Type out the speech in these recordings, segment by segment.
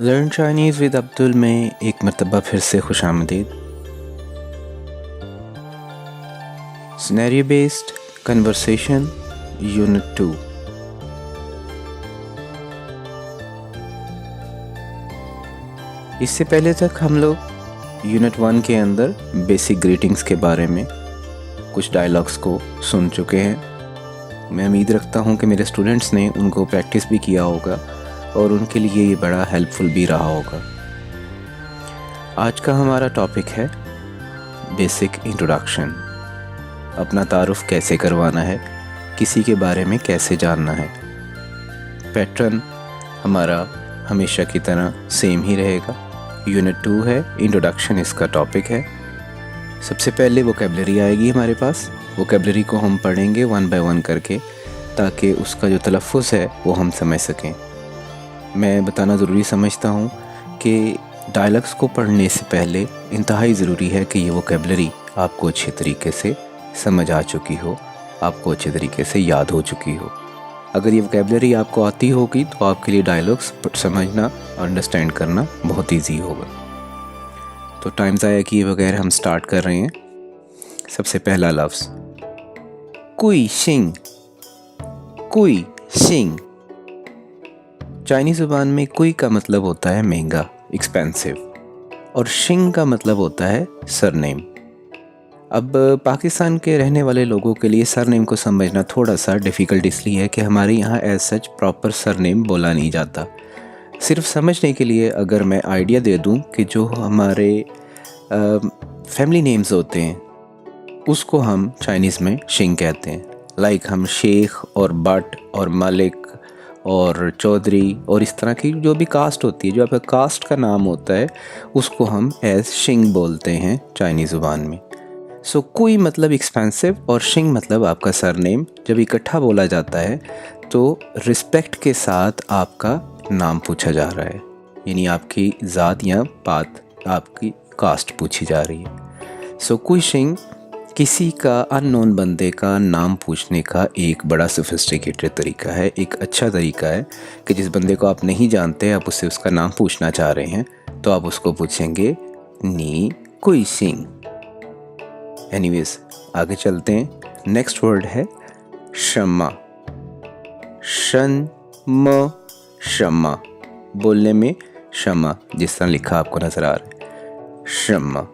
Learn Chinese with Abdul में एक मरतबा फिर से खुशामदीद। Scenario based conversation unit 2। इससे पहले तक हम लोग यूनिट 1 के अंदर बेसिक ग्रीटिंग्स के बारे में कुछ डायलॉग्स को सुन चुके हैं। मैं उम्मीद रखता हूँ कि मेरे स्टूडेंट्स ने उनको प्रैक्टिस भी किया होगा और उनके लिए ये बड़ा हेल्पफुल भी रहा होगा। आज का हमारा टॉपिक है बेसिक इंट्रोडक्शन। अपना तारुफ कैसे करवाना है, किसी के बारे में कैसे जानना है। पैटर्न हमारा हमेशा की तरह सेम ही रहेगा। यूनिट 2 है, इंट्रोडक्शन इसका टॉपिक है। सबसे पहले वोकैबुलरी आएगी हमारे पास। वोकैबुलरी को हम पढ़ेंगे 1 बाय 1 करके, ताकि उसका जो तलफ़्फ़ुज़ है वो हम समझ सकें। मैं बताना ज़रूरी समझता हूँ कि डायलॉग्स को पढ़ने से पहले इंतहाई ज़रूरी है कि ये वोकैबुलरी आपको अच्छे तरीके से समझ आ चुकी हो, आपको अच्छे तरीके से याद हो चुकी हो। अगर ये वोकैबुलरी आपको आती होगी तो आपके लिए डायलॉग्स समझना और अंडरस्टैंड करना बहुत ईजी होगा। तो टाइम ज़ाया किए बगैर हम स्टार्ट कर रहे हैं। सबसे पहला लफ्ज़ कुई शिंग। कुई शिंग। चाइनीज़ ज़ुबान में कुई का मतलब होता है महंगा, एक्सपेंसिव, और शिंग का मतलब होता है सरनेम। अब पाकिस्तान के रहने वाले लोगों के लिए सरनेम को समझना थोड़ा सा डिफ़िकल्ट इसलिए है कि हमारे यहाँ एज सच प्रॉपर सरनेम बोला नहीं जाता। सिर्फ समझने के लिए अगर मैं आइडिया दे दूँ कि जो हमारे फैमिली नेम्स होते हैं उसको हम चाइनीज़ में शिंग कहते हैं। लाइक हम शेख और बट और मलिक और चौधरी और इस तरह की जो भी कास्ट होती है, जो आपका कास्ट का नाम होता है, उसको हम एज शिंग बोलते हैं चाइनीज़ ज़ुबान में। सो कुई मतलब एक्सपेंसिव और शिंग मतलब आपका सरनेम। जब इकट्ठा बोला जाता है तो रिस्पेक्ट के साथ आपका नाम पूछा जा रहा है, यानी आपकी ज़ात या बात, आपकी कास्ट पूछी जा रही है। सो कुई शिंग किसी का अननोन बंदे का नाम पूछने का एक बड़ा सोफिस्टिकेटेड तरीका है, एक अच्छा तरीका है कि जिस बंदे को आप नहीं जानते, आप उससे उसका नाम पूछना चाह रहे हैं, तो आप उसको पूछेंगे नी कुई सिंग। एनीवेज आगे चलते हैं। नेक्स्ट वर्ड है शम्मा। शन म शम्मा। बोलने में शम्मा जिस तरह लिखा आपको नजर आ रहा है, शम्मा।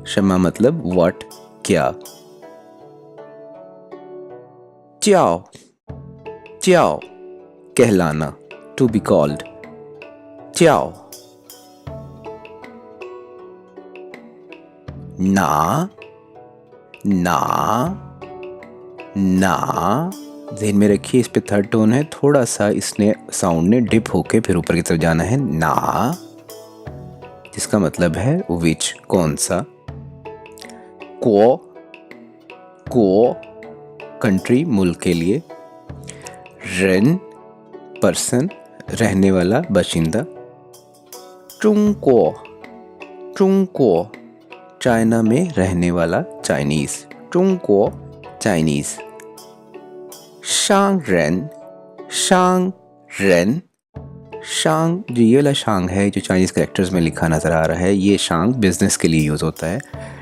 शम्मा मतलब व्हाट, क्या। च्याओ। च्याओ कहलाना, टू बी कॉल्ड। च्याओ। ना। ना। ना ध्यान में रखिए, इस पे थर्ड टोन है, थोड़ा सा इसने साउंड ने डिप होके फिर ऊपर की तरफ जाना है। ना जिसका मतलब है विच, कौन सा। को। को कंट्री, मुल्क के लिए। रेन पर्सन, रहने वाला, बाशिंदा। चुंको। चुंको चाइना में रहने वाला, चाइनीज। चुंको चाइनीज। शांग रेन। शांग रेन। शांग जो ये वाला शांग है जो चाइनीज़ कैरेक्टर्स में लिखा नज़र आ रहा है, ये शांग बिजनेस के लिए यूज़ होता है।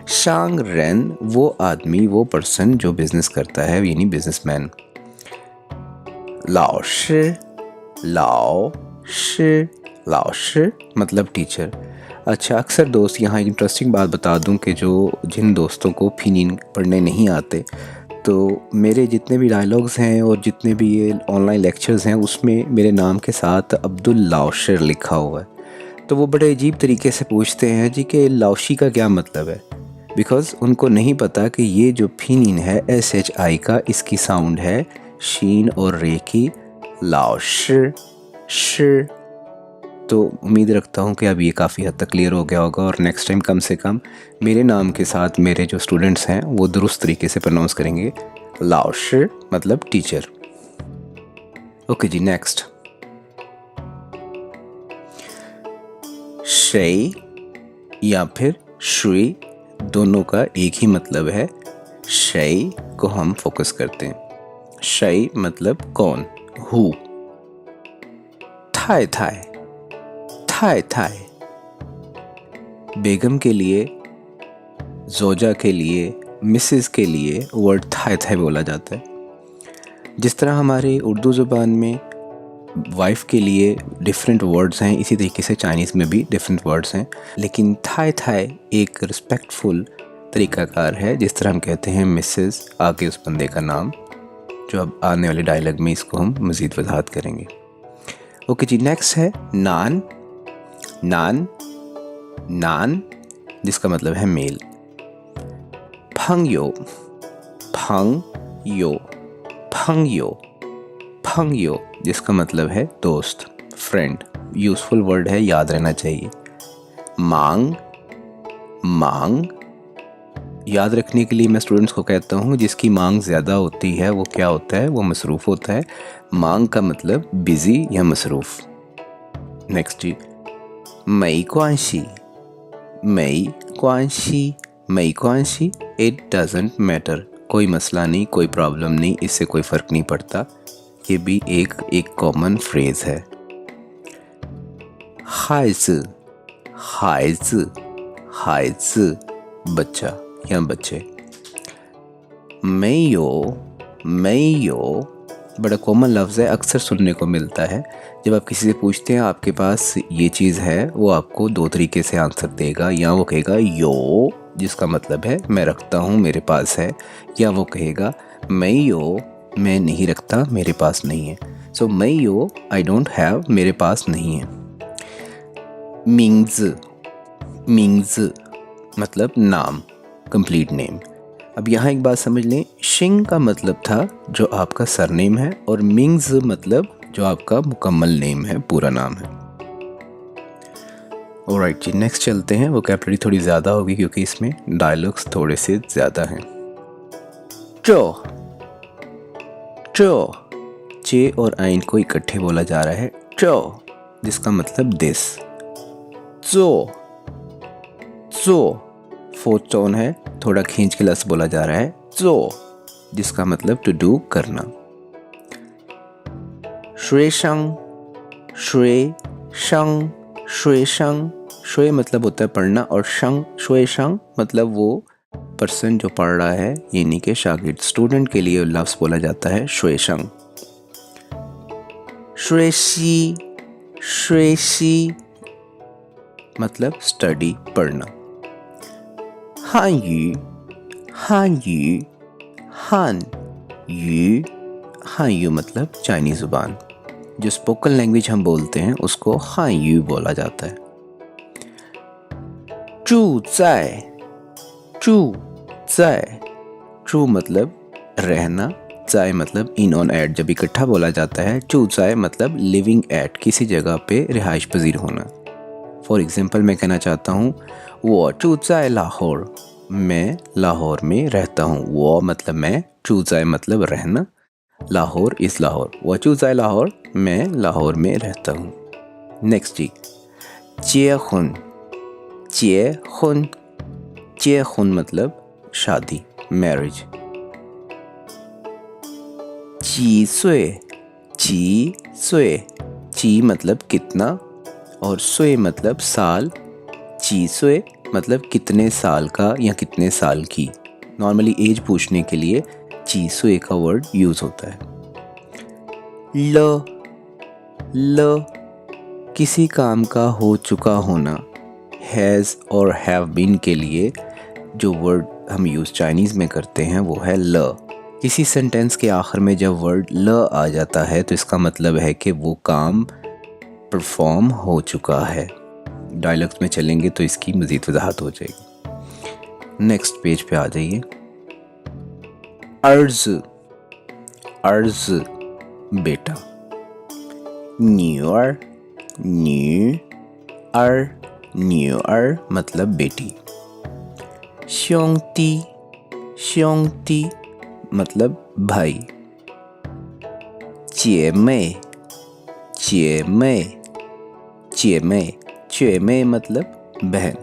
शांग रेन वो आदमी, वो पर्सन जो बिजनेस करता है, यानी बिजनेसमैन। लाओ शि। लाओ शि। लाओ शि मतलब टीचर। अच्छा, अक्सर दोस्त, यहाँ एक इंटरेस्टिंग बात बता दूं कि जिन दोस्तों को फिनिन पढ़ने नहीं आते, तो मेरे जितने भी डायलॉग्स हैं और जितने भी ये ऑनलाइन लेक्चर्स हैं उसमें मेरे नाम के साथ अब्दुल लाओशर लिखा हुआ है। तो वो बड़े अजीब तरीके से पूछते हैं जी कि लाओशी का क्या मतलब है, बिकॉज़ उनको नहीं पता कि ये जो फिनिन है SHI का, इसकी साउंड है शीन और रे की, लाओशर श। तो उम्मीद रखता हूँ कि अब ये काफ़ी हद तक क्लियर हो गया होगा और नेक्स्ट टाइम कम से कम मेरे नाम के साथ मेरे जो स्टूडेंट्स हैं वो दुरुस्त तरीके से प्रोनाउंस करेंगे। लाओशर मतलब टीचर। ओके जी, नेक्स्ट। शई या फिर शुई, दोनों का एक ही मतलब है। शई को हम फोकस करते हैं। शई मतलब कौन, हु। थाई थाई। थाई थाई। बेगम के लिए, जोजा के लिए, मिसेस के लिए वर्ड थाई थाई बोला जाता है। जिस तरह हमारे उर्दू ज़ुबान में वाइफ के लिए डिफरेंट वर्ड्स हैं, इसी तरीके से चाइनीज़ में भी डिफरेंट वर्ड्स हैं, लेकिन थाई थाई एक रिस्पेक्टफुल तरीक़ाकार है। जिस तरह हम कहते हैं मिसेस आगे उस बंदे का नाम, जो अब आने वाले डायलॉग में इसको हम मज़ीद वजाहत करेंगे। ओके जी, नेक्स्ट है नान। नान नान जिसका मतलब है मेल। फंग यो, फंग यो, फंग यो, फंग यो जिसका मतलब है दोस्त, फ्रेंड। यूज़फुल वर्ड है, याद रहना चाहिए। मांग, मांग याद रखने के लिए मैं स्टूडेंट्स को कहता हूँ जिसकी मांग ज़्यादा होती है वो क्या होता है, वो मसरूफ़ होता है। मांग का मतलब बिज़ी या मसरूफ़। नेक्स्ट जी, मई क्वांशी। मई क्वांशी, मई क्वांशी, इट डजेंट मैटर। कोई मसला नहीं, कोई प्रॉब्लम नहीं, इससे कोई फ़र्क नहीं पड़ता। ये भी एक कॉमन फ्रेज़ है। हाइज़, हाइज़, हाइज़ बच्चा या बच्चे। मेयो, मेयो बड़ा कॉमन लफ्ज़ है, अक्सर सुनने को मिलता है। जब आप किसी से पूछते हैं आपके पास ये चीज़ है, वो आपको दो तरीके से आंसर देगा। या वो कहेगा यो, जिसका मतलब है मैं रखता हूँ, मेरे पास है, या वो कहेगा मेयो, मैं नहीं रखता, मेरे पास नहीं है। सो मेयो, आई डोंट हैव, मेरे पास नहीं है। मिंग्स, मिंग्स मतलब नाम, कंप्लीट नेम। अब यहाँ एक बात समझ लें, शिंग का मतलब था जो आपका सरनेम है, और मिंग्स मतलब जो आपका मुकम्मल नेम है, पूरा नाम है। ऑलराइट जी, नेक्स्ट चलते हैं। वोकैबुलरी थोड़ी ज़्यादा होगी क्योंकि इसमें डायलॉग्स थोड़े से ज़्यादा हैं। चो, चो, चे और आइन को इकट्ठे बोला जा रहा है। चो जिसका मतलब दिस। जो, जो फोर्थ टोन है, थोड़ा खींच के लफ्ज़ बोला जा रहा है। जो जिसका मतलब टू डू, करना। श्वे शंग, श्वे शंग, श्वे शंग, श्वे मतलब होता है पढ़ना, और शंग, श्वे शंग मतलब वो पर्सन जो पढ़ रहा है, यानी कि शागिर्द, स्टूडेंट के लिए लफ्ज़ बोला जाता है श्वे शंग। श्वे शी, श्वे शी मतलब स्टडी, पढ़ना। हान यू, हान यू, हान यू, हान यू मतलब चाइनीज़ ज़ुबान। जो स्पोकन लैंग्वेज हम बोलते हैं उसको हान यू बोला जाता है। चू ज़ाय, चू ज़ाय, चू मतलब रहना, ज़ाय मतलब इन ऑन एट, जब इकट्ठा बोला जाता है। चू ज़ाय मतलब लिविंग एट, किसी जगह पे रिहाइश पजीर होना। फॉर एग्जाम्पल मैं कहना चाहता हूँ वो चू ज़ाय लाहौर, मैं लाहौर में रहता हूँ। वो मतलब मैं, चू ज़ाय मतलब रहना, लाहौर इस लाहौर। वो चू ज़ाय लाहौर, मैं लाहौर में रहता हूँ। नेक्स्ट जी, चे खुन, चे खुन, चे खुन मतलब शादी, मैरिज। ची सुए, ची सुए, ची मतलब कितना और सुए मतलब साल। ची सुए मतलब कितने साल का या कितने साल की। नॉर्मली एज पूछने के लिए ची सुए का वर्ड यूज़ होता है। ल, ल किसी काम का हो चुका होना। हैज़ और हैव बीन के लिए जो वर्ड हम यूज़ चाइनीज़ में करते हैं वो है ल। किसी सेंटेंस के आखिर में जब वर्ड ल आ जाता है तो इसका मतलब है कि वो काम परफॉर्म हो चुका है। डायलॉग्स में चलेंगे तो इसकी मज़ीद वजाहत हो जाएगी। नेक्स्ट पेज पे आ जाइए। अर्ज, अर्ज बेटा। न्यूअर, न्यू अर, न्यूअर मतलब बेटी। श्योंगती, श्योंगती मतलब भाई। चेमे, चेमे, चेमे, चेमे मतलब बहन।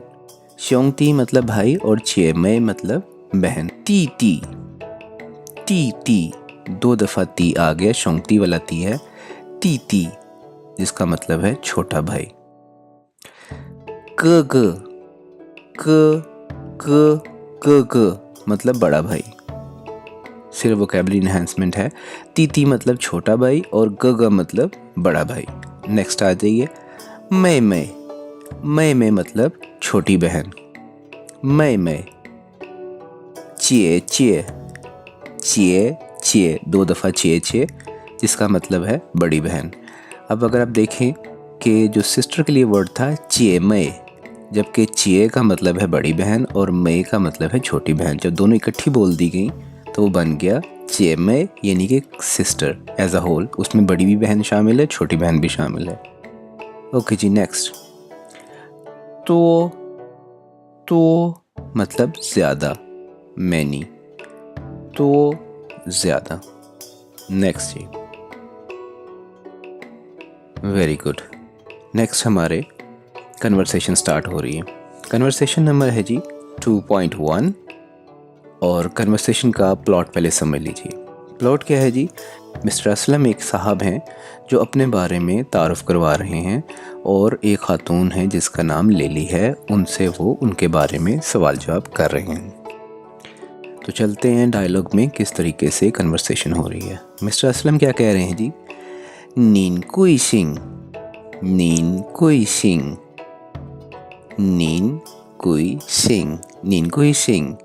श्योंगती मतलब भाई और चेमे मतलब बहन। ती ती, ती ती, दो दफ़ा ती आ गया, श्योंगती वाला ती है। ती ती जिसका मतलब है छोटा भाई। ग ग ग ग ग ग मतलब बड़ा भाई, सिर्फ वोकैबुलरी इन्हांसमेंट है। तीती मतलब छोटा भाई और ग ग मतलब बड़ा भाई। नेक्स्ट आ जाइए, मैं मैं मतलब छोटी बहन, मैं चिए चिए चिए चिए 2 दफ़ा चिए चिए जिसका मतलब है बड़ी बहन। अब अगर आप देखें कि जो सिस्टर के लिए वर्ड था चिए मई, जबकि चिए का मतलब है बड़ी बहन और मई का मतलब है छोटी बहन। जब दोनों इकट्ठी बोल दी गई तो वो बन गया चिए मई, यानी कि सिस्टर एज अ होल। उसमें बड़ी भी बहन शामिल है, छोटी बहन भी शामिल है। ओके जी, नेक्स्ट। तो मतलब ज़्यादा, मैनी, तो ज़्यादा। नेक्स्ट जी, वेरी गुड। नेक्स्ट हमारे कन्वर्सेशन स्टार्ट हो रही है। कन्वर्सेशन नंबर है जी 2.1 और कन्वर्सेशन का प्लॉट पहले समझ लीजिए। प्लॉट क्या है जी? मिस्टर असलम एक साहब हैं जो अपने बारे में तारुफ करवा रहे हैं और एक खातून है जिसका नाम लेली है, उनसे वो उनके बारे में सवाल जवाब कर रहे हैं। तो चलते हैं डायलॉग में किस तरीके से कन्वर्सेशन हो रही है। मिस्टर असलम क्या कह रहे हैं जी? नीन कुई सिंह, नीन कुई सिंह, नीन कुई सिंह, नीन कुई सिंह,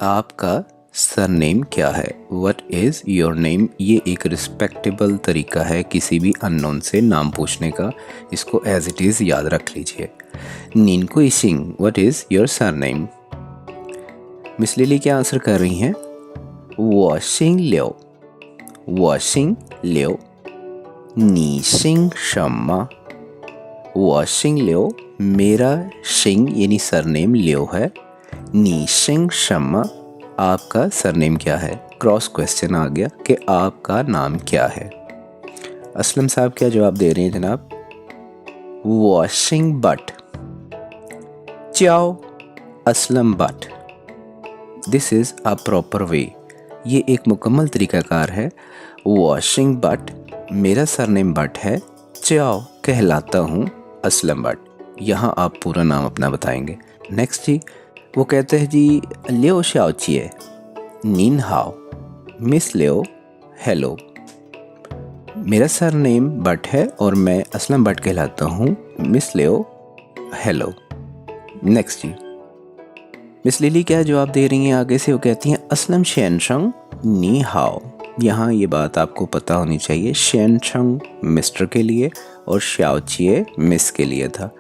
आपका सरनेम क्या है? What is your name? ये एक रिस्पेक्टेबल तरीका है किसी भी अननोन से नाम पूछने का, इसको एज इट इज़ याद रख लीजिए। नीन कुई Singh, what is your surname? Miss lily क्या आंसर कर रही हैं? वॉशिंग लियो, वॉशिंग लियो, नी सिंह शम्मा, वॉशिंग लियो, मेरा सिंह यानी सरनेम लियो है, नी सिंह शम्मा, आपका सरनेम क्या है? क्रॉस क्वेश्चन आ गया कि आपका नाम क्या है। असलम साहब क्या जवाब दे रहे हैं जनाब? वॉशिंग बट, चाओ Aslam but, this is a proper way, ये एक मुकम्मल तरीक़ाकार है। वॉशिंग बट, मेरा सरनेम बट है, चाओ कहलाता हूँ असलम बट, यहाँ आप पूरा नाम अपना बताएंगे। नेक्स्ट जी, वो कहते हैं जी लियो शाओचिए, नीन हाओ, मिस लियो हेलो, मेरा सरनेम बट है और मैं असलम बट कहलाता हूँ, मिस लियो हेलो। नेक्स्ट जी, मिस लिली क्या जवाब दे रही हैं आगे से? वो कहती हैं असलम शेनशंग नी हाओ, यहाँ ये बात आपको पता होनी चाहिए, शेनशंग मिस्टर के लिए और शाओचिए मिस के लिए था।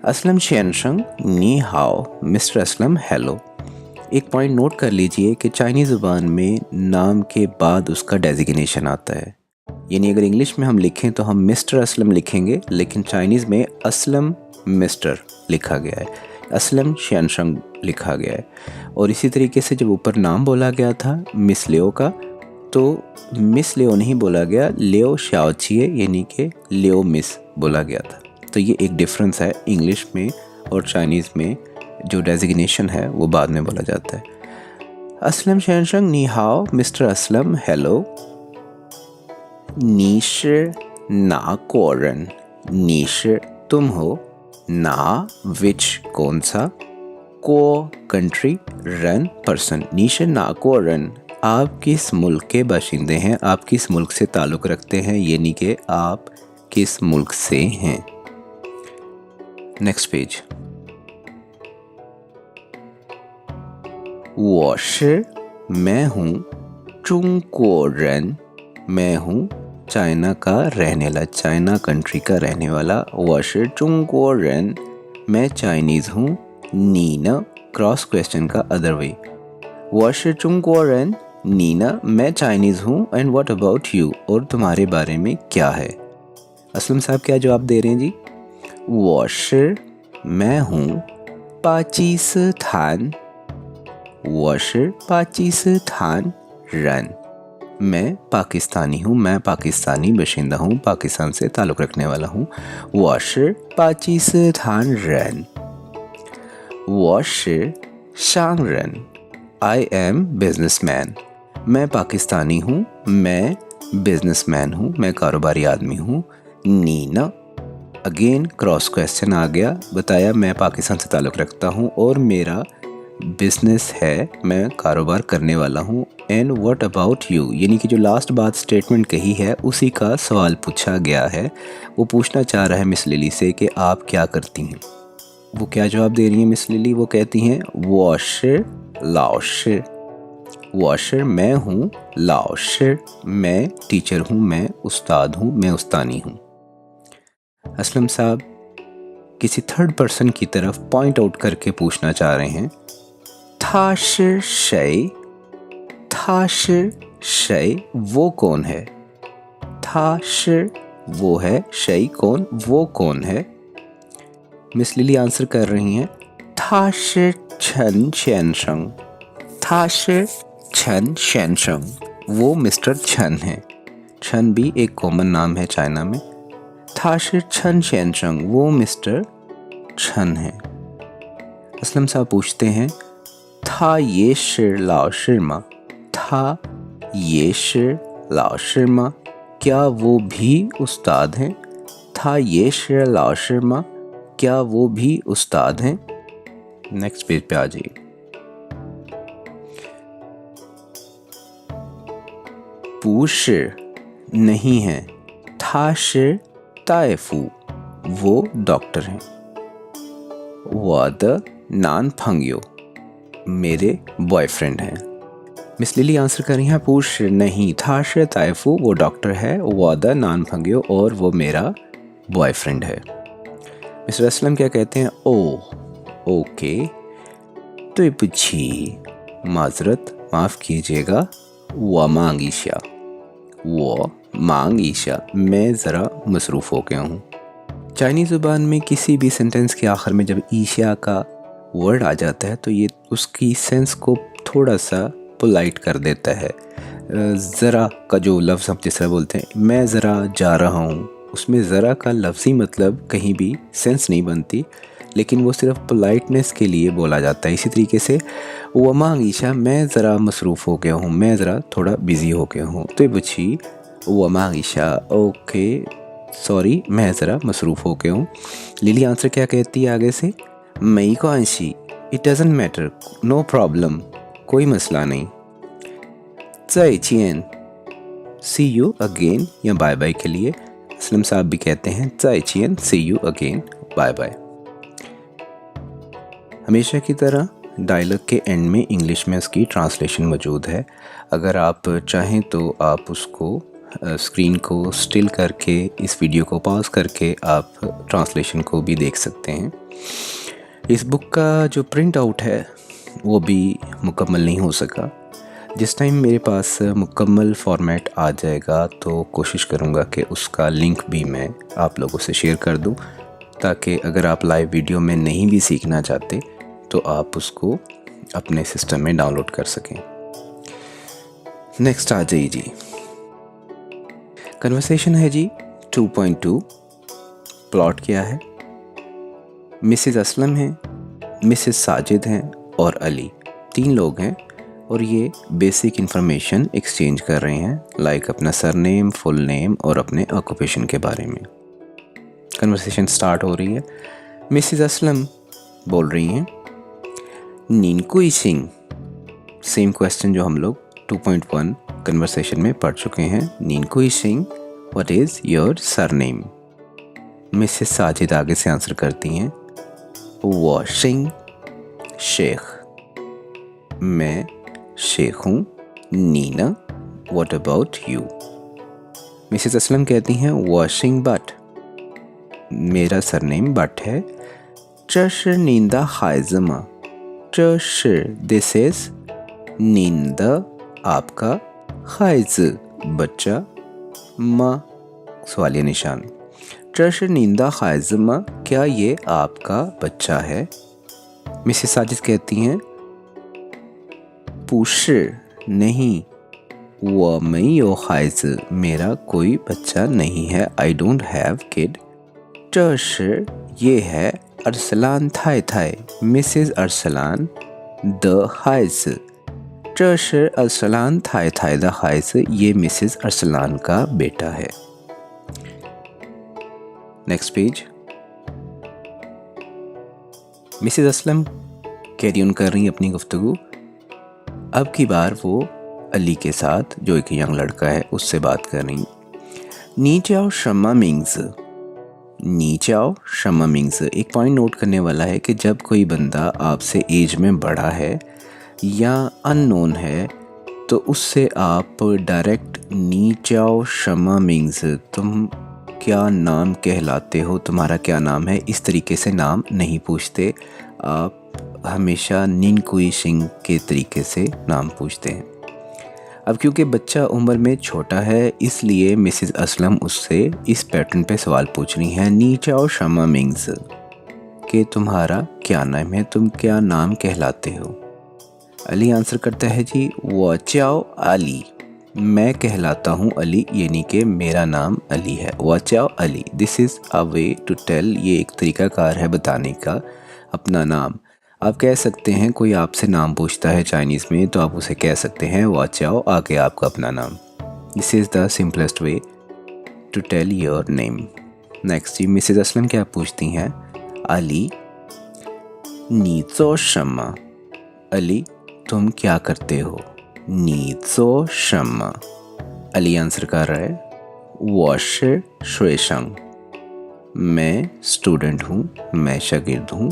असलम शेनशंग नी हाओ, मिस्टर असलम हेलो। एक पॉइंट नोट कर लीजिए कि चाइनीज़ ज़ुबान में नाम के बाद उसका डेजिग्नेशन आता है, यानी अगर इंग्लिश में हम लिखें तो हम मिस्टर असलम लिखेंगे, लेकिन चाइनीज़ में असलम मिस्टर लिखा गया है, असलम शेनशंग लिखा गया है। और इसी तरीके से जब ऊपर नाम बोला गया था मिस लियो का, तो मिस लियो नहीं बोला गया, लियो शाओचिए यानी कि लियो मिस बोला गया था। तो ये एक डिफरेंस है इंग्लिश में और चाइनीज़ में, जो डेजिग्नेशन है वो बाद में बोला जाता है। असलम शेनशंग नी हाओ, मिस्टर असलम हेलो, नीशे ना कोरन, नीशे तुम हो, ना विच कौन सा, को कंट्री, रन पर्सन, नीशे ना कोरन आप किस मुल्क के बाशिंदे हैं, आप किस मुल्क से ताल्लुक़ रखते हैं, यानी कि आप किस मुल्क से हैं। Next page. वॉशर मैं हूँ, चुंगकोरन मैं हूँ चाइना का रहने वाला, चाइना कंट्री का रहने वाला। वॉशर चुंगकोरन मैं चाइनीज़ हूँ, नीना क्रॉस क्वेश्चन का अदर वे, वॉशर चुंगकोरन नीना मैं चाइनीज़ हूँ, एंड व्हाट अबाउट यू, और तुम्हारे बारे में क्या है? असलम साहब क्या जवाब दे रहे हैं जी? वॉशर मैं हूँ पाकिस्तान, वॉशर पाकिस्तान रन मैं पाकिस्तानी हूँ, मैं पाकिस्तानी बाशिंदा हूँ, पाकिस्तान से ताल्लुक़ रखने वाला हूँ। वॉशर पाकिस्तान रन, वॉशर शांग रन आई एम बिजनेसमैन, मैं पाकिस्तानी हूँ, मैं बिजनेसमैन हूँ, मैं कारोबारी आदमी हूँ। नीना अगेन क्रॉस क्वेश्चन आ गया, बताया मैं पाकिस्तान से ताल्लुक़ रखता हूँ और मेरा बिज़नेस है, मैं कारोबार करने वाला हूँ। एंड व्हाट अबाउट यू, यानी कि जो लास्ट बात स्टेटमेंट कही है उसी का सवाल पूछा गया है। वो पूछना चाह रहा है मिस लिली से कि आप क्या करती हैं। वो क्या जवाब दे रही हैं मिस लिली, वो कहती हैं वॉशर लाओशर। वॉशर मैं हूँ, लाओशर मैं टीचर हूँ, मैं उस्ताद हूँ, मैं उस्तानी हूँ। असलम साहब किसी थर्ड पर्सन की तरफ पॉइंट आउट करके पूछना चाह रहे हैं, थाशिर शय, थाशिर शय वो कौन है। थाशिर वो है, शय कौन, वो कौन है। मिस लिली आंसर कर रही हैं, थाशिर छन शेनशंग, थाशिर छन शेनशंग वो मिस्टर छन है। छन भी एक कॉमन नाम है चाइना में। थाशिर छन शेनशंग वो मिस्टर छन है। असलम साहब पूछते हैं, था ये शिर लाओ शिरमा, था ये शिर लाओ शिरमा क्या वो भी उस्ताद हैं। था ये शिर लाओ शिरमा क्या वो भी उस्ताद हैं। नेक्स्ट पेज पे आ जाइए। पूशिर नहीं है, था शिर ताइफू वो डॉक्टर हैं। वाद नान फंगियो मेरे बॉयफ्रेंड हैं। मिस लिली आंसर कर रही हैं, पूछ नहीं, था शिर ताइफू वो डॉक्टर है, वादा नान फंगियो और वो मेरा बॉयफ्रेंड है। मिस्टर असलम क्या कहते हैं, ओ ओके तो पूछी माजरत माफ़ कीजिएगा, वो मांग ईशा, वो मांग ईशा मैं ज़रा मसरूफ़ हो गया हूँ। चाइनीज़ ज़ुबान में किसी भी सेंटेंस के आखिर में जब ईशा का वर्ड आ जाता है तो ये उसकी सेंस को थोड़ा सा पोलाइट कर देता है। ज़रा का जो लफ्ज़ हम जिस तरह बोलते हैं, मैं ज़रा जा रहा हूँ, उसमें ज़रा का लफ्ज़ी मतलब कहीं भी सेंस नहीं बनती, लेकिन वो सिर्फ पोलाइटनेस के लिए बोला जाता है। इसी तरीके से वमा ईशा मैं ज़रा मसरूफ़ हो गया हूँ, मैं ज़रा थोड़ा बिज़ी हो गया हूँ। तो पूछी वमा ईशा ओके सॉरी मैं ज़रा मसरूफ़ हो गया हूँ। लिली आंसर क्या कहती है आगे से, मई को अंशी it doesn't matter no problem कोई मसला नहीं। ज़ाइचियन सी यू अगेन या बाय बाय के लिए असलम साहब भी कहते हैं ज़ाइचियन सी यू अगेन बाय बाय। हमेशा की तरह डायलॉग के एंड में इंग्लिश में इसकी ट्रांसलेशन मौजूद है। अगर आप चाहें तो आप उसको स्क्रीन को स्टिल करके इस वीडियो को पॉज करके आप ट्रांसलेशन को भी देख सकते हैं। इस बुक का जो प्रिंट आउट है वो भी मुकम्मल नहीं हो सका। जिस टाइम मेरे पास मुकम्मल फॉर्मेट आ जाएगा तो कोशिश करूँगा कि उसका लिंक भी मैं आप लोगों से शेयर कर दूँ, ताकि अगर आप लाइव वीडियो में नहीं भी सीखना चाहते तो आप उसको अपने सिस्टम में डाउनलोड कर सकें। नेक्स्ट आ जाइए जी, कन्वर्सेशन है जी 2.2। प्लॉट क्या है, मिसेस असलम हैं, मिसेस साजिद हैं और अली, 3 लोग हैं और ये बेसिक इन्फॉर्मेशन एक्सचेंज कर रहे हैं, लाइक अपना सरनेम, फुल नेम और अपने ऑक्यूपेशन के बारे में। कन्वर्सेशन स्टार्ट हो रही है। मिसेस असलम बोल रही हैं, नीनकुई सिंह, सेम क्वेश्चन जो हम लोग 2.1 कन्वर्सेशन में पढ़ चुके हैं। नीनकुई सिंह what is your surname. Mrs Sajid आगे से आंसर करती हैं, वॉशिंग शेख, मैं शेख हूँ। Nina what about you. Mrs Aslam कहती हैं, वॉशिंग बट, मेरा सरनेम बट है। चशर नींदा हाइजमा, चशर दिस इज नींदा आपका, हाइज बच्चा, माँ सवालिया निशान। चशर नींदा हाइजमा क्या ये आपका बच्चा है। मिसेस साजिद कहती हैं, पूशर नहीं, वो मई ओ हाइज मेरा कोई बच्चा नहीं है, आई डोंट हैव किड। चशर ये है अरसलान थाई थाई, मिसेस अरसलान द हाइज। चशर अरसलान थाई थाई द हाइज ये मिसेस अरसलान का बेटा है। Next page Mrs Aslam carry on कर रही हैं अपनी गुफ्तगू। अब की बार वो अली के साथ, जो एक यंग लड़का है, उससे बात कर रही। नी चाओ शम्मा मिंग्स। नी चाओ शम्मा मिंग्स एक पॉइंट नोट करने वाला है कि जब कोई बंदा आपसे एज में बड़ा है या अननोन है तो उससे आप डायरेक्ट नी चाओ शम्मा मिंग्स, तुम क्या नाम कहलाते हो, तुम्हारा क्या नाम है, इस तरीके से नाम नहीं पूछते। आप हमेशा निन कुई शिंग के तरीके से नाम पूछते हैं। अब क्योंकि बच्चा उम्र में छोटा है इसलिए मिसेस असलम उससे इस पैटर्न पे सवाल पूछ रही हैं, नी चाओ शम्मा मिंग्स, कि तुम्हारा क्या नाम है, तुम क्या नाम कहलाते हो। अली आंसर करता है जी, वो चाओ अली, मैं कहलाता हूँ अली, यानी कि मेरा नाम अली है। वो चाओ Ali, this is a way to tell, ये एक तरीक़ाकार है बताने का अपना नाम। आप कह सकते हैं कोई आपसे नाम पूछता है चाइनीज़ में तो आप उसे कह सकते हैं वो चाओ, आगे आपका अपना नाम। This is the simplest way to tell your name. Next जी, मिसेस असलम क्या पूछती हैं, अली नी ज़ो शम्मा, अली तुम क्या करते हो। नी ज़ो शम्मा, अली आंसर कर रहा है, वो शि शुएशंग, मैं स्टूडेंट हूँ, मैं शागिर्द हूँ।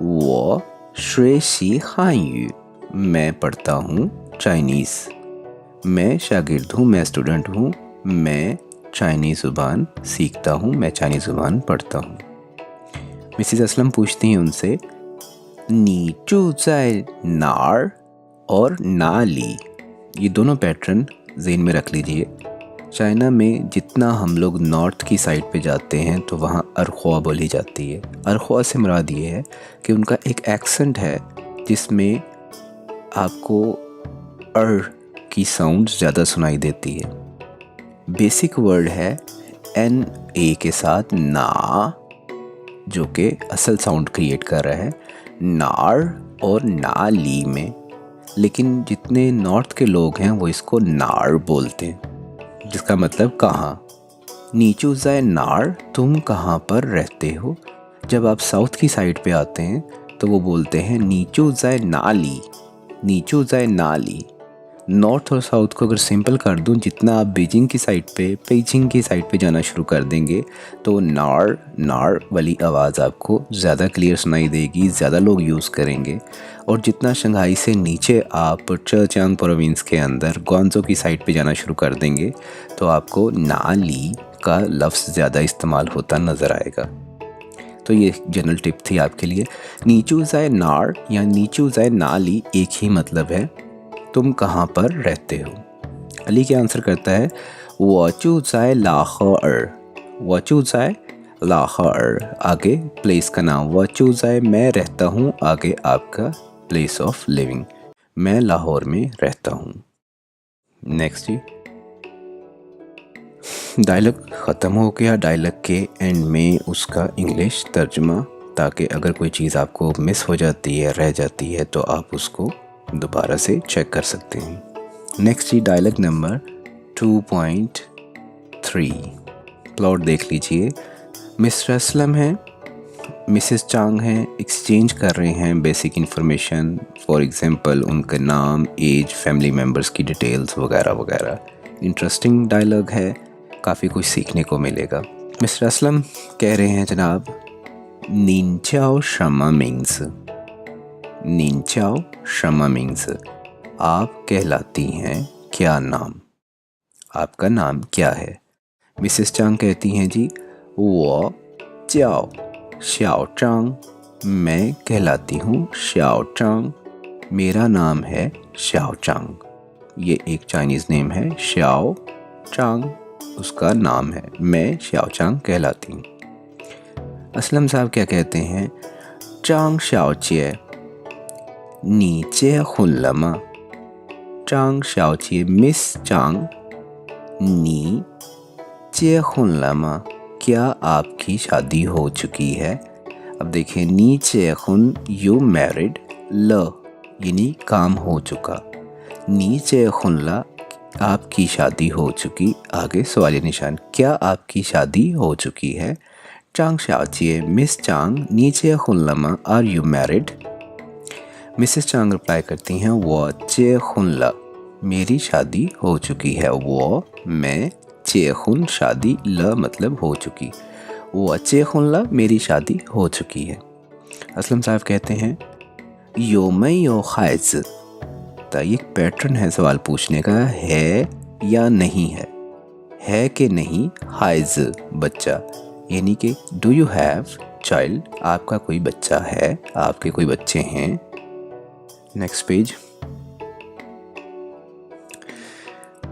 वो श्वेशी हानयू, मैं पढ़ता हूँ चाइनीज़। मैं शागिर्द हूँ, मैं स्टूडेंट हूँ, मैं चाइनीज़ ज़ुबान सीखता हूँ, मैं चाइनीज़ ज़ुबान पढ़ता हूँ। मिसेस असलम पूछती हैं उनसे, नी चू ज़ाय नार और नाली, ये दोनों पैटर्न ज़हन में रख लीजिए। चाइना में जितना हम लोग नॉर्थ की साइड पे जाते हैं तो वहाँ अरख्वा बोली जाती है। अरख्वा से मुराद ये है कि उनका एक एक्सेंट है जिसमें आपको अर की साउंड ज़्यादा सुनाई देती है। बेसिक वर्ड है एन ए के साथ ना, जो कि असल साउंड क्रिएट कर रहा है नार और नाली में, लेकिन जितने नॉर्थ के लोग हैं वो इसको नार बोलते हैं, जिसका मतलब कहाँ। नीचू ज़ाय नार, तुम कहाँ पर रहते हो। जब आप साउथ की साइड पे आते हैं तो वो बोलते हैं नीचू ज़ाय नाली, नीचू ज़ाय नाली। नॉर्थ और साउथ को अगर सिंपल कर दूं, जितना आप बीजिंग की साइड पे जाना शुरू कर देंगे तो नार नार वाली आवाज़ आपको ज़्यादा क्लियर सुनाई देगी, ज़्यादा लोग यूज़ करेंगे। और जितना शंघाई से नीचे आप चेजियांग प्रोविंस के अंदर ग्वांजो की साइड पे जाना शुरू कर देंगे तो आपको नाली का लफ्ज़ ज़्यादा इस्तेमाल होता नज़र आएगा। तो ये जनरल टिप थी आपके लिए। नीचू ज़ाय नार या नीचू ज़ाय नाली एक ही मतलब है, तुम कहाँ पर रहते हो। अली क्या आंसर करता है, वाचू ज़ाय लाहौर, वाचू ज़ाय लाहौर, आगे प्लेस का नाम। वाचू ज़ाय मैं रहता हूँ, आगे आपका प्लेस ऑफ लिविंग, मैं लाहौर में रहता हूँ। नेक्स्ट जी, डायलॉग ख़त्म हो गया। डायलॉग के एंड में उसका इंग्लिश तर्जुमा, ताकि अगर कोई चीज़ आपको मिस हो जाती है, रह जाती है, तो आप उसको दोबारा से चेक कर सकते हैं। नेक्स्ट जी, डायलॉग नंबर 2.3, प्लॉट देख लीजिए। मिस्टर असलम हैं, मिसेस चांग हैं, एक्सचेंज कर रहे हैं बेसिक इन्फॉर्मेशन, फॉर एग्जांपल उनका नाम, एज, फैमिली मेम्बर्स की डिटेल्स वगैरह वगैरह। इंटरेस्टिंग डायलॉग है, काफ़ी कुछ सीखने को मिलेगा। मिस्टर असलम कह रहे हैं, जनाब नीन चाओ शम्मा मिंग्स, नीन चाओ शम्मा मिंग्स, आप कहलाती हैं क्या नाम, आपका नाम क्या है। मिसेस चांग कहती हैं जी, वो चाओ श्याओ चांग, मैं कहलाती हूँ श्याओ चांग, मेरा नाम है श्याओ चांग। ये एक चाइनीज़ नेम है, श्याओ चांग उसका नाम है, मैं श्याओ चांग कहलाती हूँ। असलम साहब क्या कहते हैं, चांग श्याओ चिए नी चे खुन लमा, चांग श्याओ चिए, मिस चांग, नी चे खुन लमा, क्या आपकी शादी हो चुकी है। अब देखिए, नी चे खुन यू मैरिड, ल यानी काम हो चुका, नी चे खुन ला आपकी शादी हो चुकी, आगे सवालिया निशान, क्या आपकी शादी हो चुकी है। 张小姐 miss Zhang 你结婚了吗 Are you married? Mrs Zhang reply करती हैं 我结婚了 मेरी शादी हो चुकी है। वो मैं 结婚 शादी ल मतलब हो चुकी। 我结婚了 मेरी शादी हो चुकी है। असलम साहब कहते हैं 有没有孩子 तो ये एक पैटर्न है सवाल पूछने का, है या नहीं है कि नहीं, हाइज बच्चा, यानी कि डू यू हैव चाइल्ड, आपका कोई बच्चा है, आपके कोई बच्चे हैं। Next page.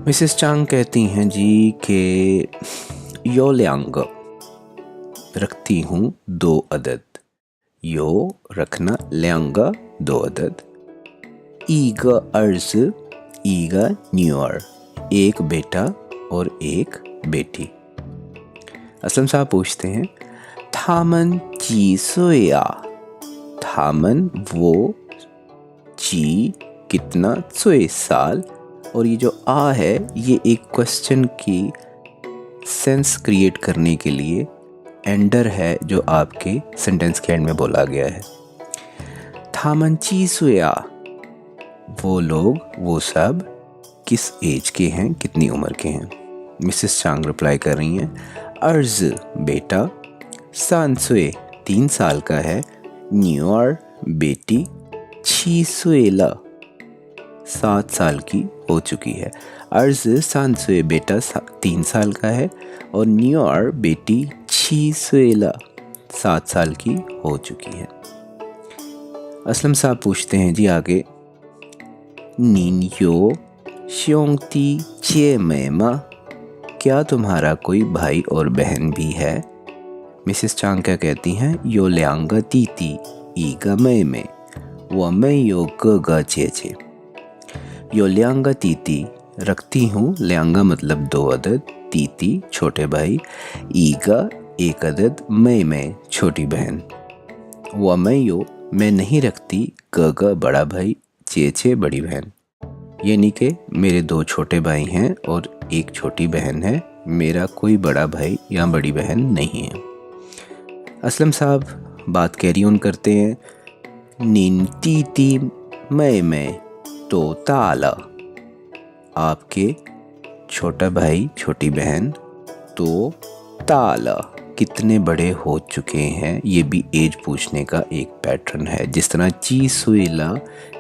मिसेस चांग कहती हैं जी कि यो ल्यांग रखती हूँ 2 अदद, यो रखना, ल्यांग 2 अदद। ईग अर्ज, ईग न्यूअर, एक बेटा और एक बेटी। असलम साहब पूछते हैं थामन जी सोया, थामन वो, जी कितना, सोए साल, और ये जो आ है ये एक क्वेश्चन की सेंस क्रिएट करने के लिए एंडर है जो आपके सेंटेंस के एंड में बोला गया है। थामन ची सोया, वो लोग, वो सब किस एज के हैं, कितनी उम्र के हैं। मिसेस चांग रिप्लाई कर रही हैं अर्ज बेटा, सांसुए 3 साल का है, न्यूअर बेटी, 6 सुएला 7 साल की हो चुकी है। अर्ज सांसुए बेटा 3 साल का है और न्यूअर बेटी 6 सुएला 7 साल की हो चुकी है। असलम साहब पूछते हैं जी आगे नीन यो श्योंगती चे मैमा, क्या तुम्हारा कोई भाई और बहन भी है। मिसेस चांग क्या कहती हैं यो ल्यांगा तीती ईगा मै में, वो मैं यो गा चे। यो ल्यांगा तीती रखती हूँ, ल्यांगा मतलब 2 अदद, तीती छोटे भाई, ईगा 1 अदद, मैं छोटी बहन। वो मैं यो मैं नहीं रखती, गा बड़ा भाई, चे बड़ी बहन, यानी कि मेरे 2 छोटे भाई हैं और 1 छोटी बहन है, मेरा कोई बड़ा भाई या बड़ी बहन नहीं है। असलम साहब बात कैरी ऑन करते हैं निन ती मैं तो ताला, आपके छोटा भाई छोटी बहन तो ताला कितने बड़े हो चुके हैं। ये भी एज पूछने का एक पैटर्न है। जिस तरह ची सुएला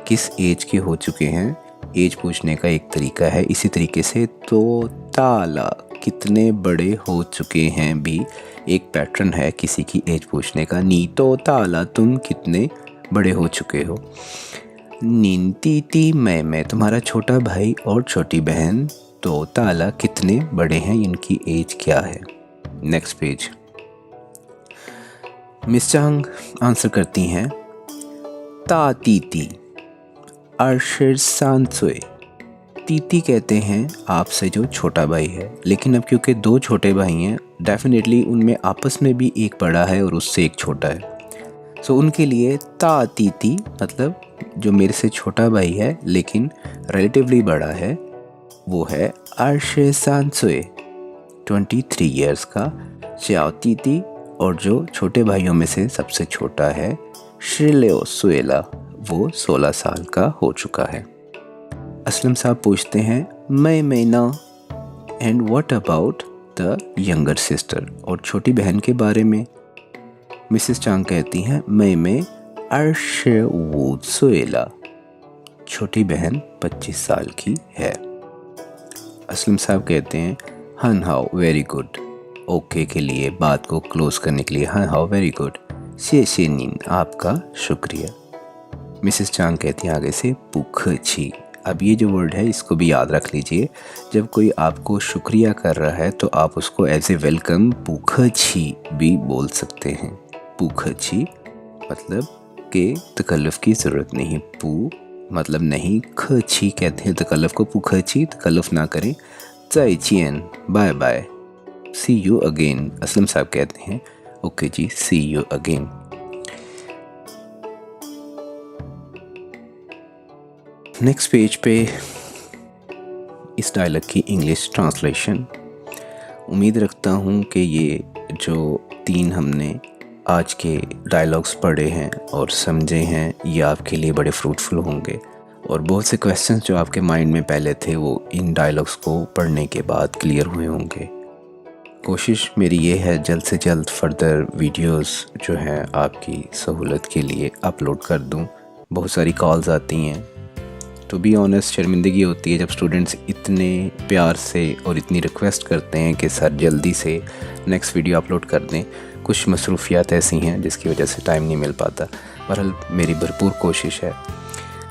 किस एज के हो चुके हैं, एज पूछने का एक तरीका है, इसी तरीके से तो ताला कितने बड़े हो चुके हैं भी एक पैटर्न है किसी की एज पूछने का। नी तो ताला तुम कितने बड़े हो चुके हो। नीन ती मैं तुम्हारा छोटा भाई और छोटी बहन तो ताला कितने बड़े हैं, इनकी एज क्या है। Next page. मिस चांग आंसर करती हैं ता तीती अर्शर सांसुए, तीती कहते हैं आपसे जो छोटा भाई है, लेकिन अब क्योंकि 2 छोटे भाई हैं डेफिनेटली उनमें आपस में भी एक बड़ा है और उससे एक छोटा है, सो उनके लिए ता तीती मतलब जो मेरे से छोटा भाई है लेकिन रिलेटिवली बड़ा है वो है अर्शे सांसुए 23 इयर्स का, च्याओ तीती और जो छोटे भाइयों में से सबसे छोटा है श्रिलेओ सुएला, वो 16 साल का हो चुका है। असलम साहब पूछते हैं मैं ना and what about the younger sister, और छोटी बहन के बारे में। मिसेस चांग कहती हैं मैं अर्शे वो सुएला, छोटी बहन 25 साल की है। असलम साहब कहते हैं हन हाउ वेरी गुड, ओके के लिए बात को क्लोज करने के लिए हन हाउ वेरी गुड, शे नीन आपका शुक्रिया। मिसेस चांग कहती हैं आगे से पुख छी। अब ये जो वर्ड है इसको भी याद रख लीजिए, जब कोई आपको शुक्रिया कर रहा है तो आप उसको एज ए वेलकम पुख छी भी बोल सकते हैं। पुख छी मतलब के तकल्लुफ़ की ज़रूरत नहीं, पू मतलब नहीं, ख छी कहते हैं तकल्लुफ़ को, पुख छी तकल्लुफ़ ना करें। ज़ाई चियन bye bye, see you again. Aslam साहब कहते हैं ओके जी see you again. Next page पे इस डायलॉग की इंग्लिश ट्रांसलेशन। उम्मीद रखता हूँ कि ये जो 3 हमने आज के डायलॉग्स पढ़े हैं और समझे हैं, ये आपके लिए बड़े फ्रूटफुल होंगे। और बहुत से क्वेश्चंस जो आपके माइंड में पहले थे वो इन डायलॉग्स को पढ़ने के बाद क्लियर हुए होंगे। कोशिश मेरी ये है जल्द से जल्द फर्दर वीडियोस जो हैं आपकी सहूलत के लिए अपलोड कर दूं। बहुत सारी कॉल्स आती हैं, टू बी ऑनेस्ट शर्मिंदगी होती है जब स्टूडेंट्स इतने प्यार से और इतनी रिक्वेस्ट करते हैं कि सर जल्दी से नेक्स्ट वीडियो अपलोड कर दें। कुछ मसरूफियात ऐसी हैं जिसकी वजह से टाइम नहीं मिल पाता। बहरहाल मेरी भरपूर कोशिश है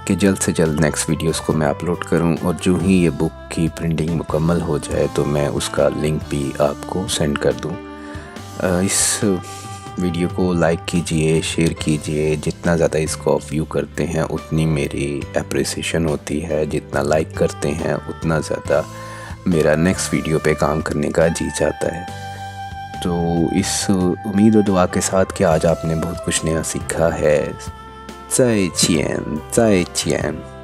कि जल्द से जल्द नेक्स्ट वीडियोस को मैं अपलोड करूं, और जो ही ये बुक की प्रिंटिंग मुकम्मल हो जाए तो मैं उसका लिंक भी आपको सेंड कर दूं। इस वीडियो को लाइक कीजिए, शेयर कीजिए। जितना ज़्यादा इसको व्यू करते हैं उतनी मेरी एप्रिसिएशन होती है। जितना लाइक करते हैं उतना ज़्यादा मेरा नेक्स्ट वीडियो पे काम करने का जी चाहता है। तो इस उम्मीद और दुआ के साथ कि आज आपने बहुत कुछ नया सीखा है। 再见，再见。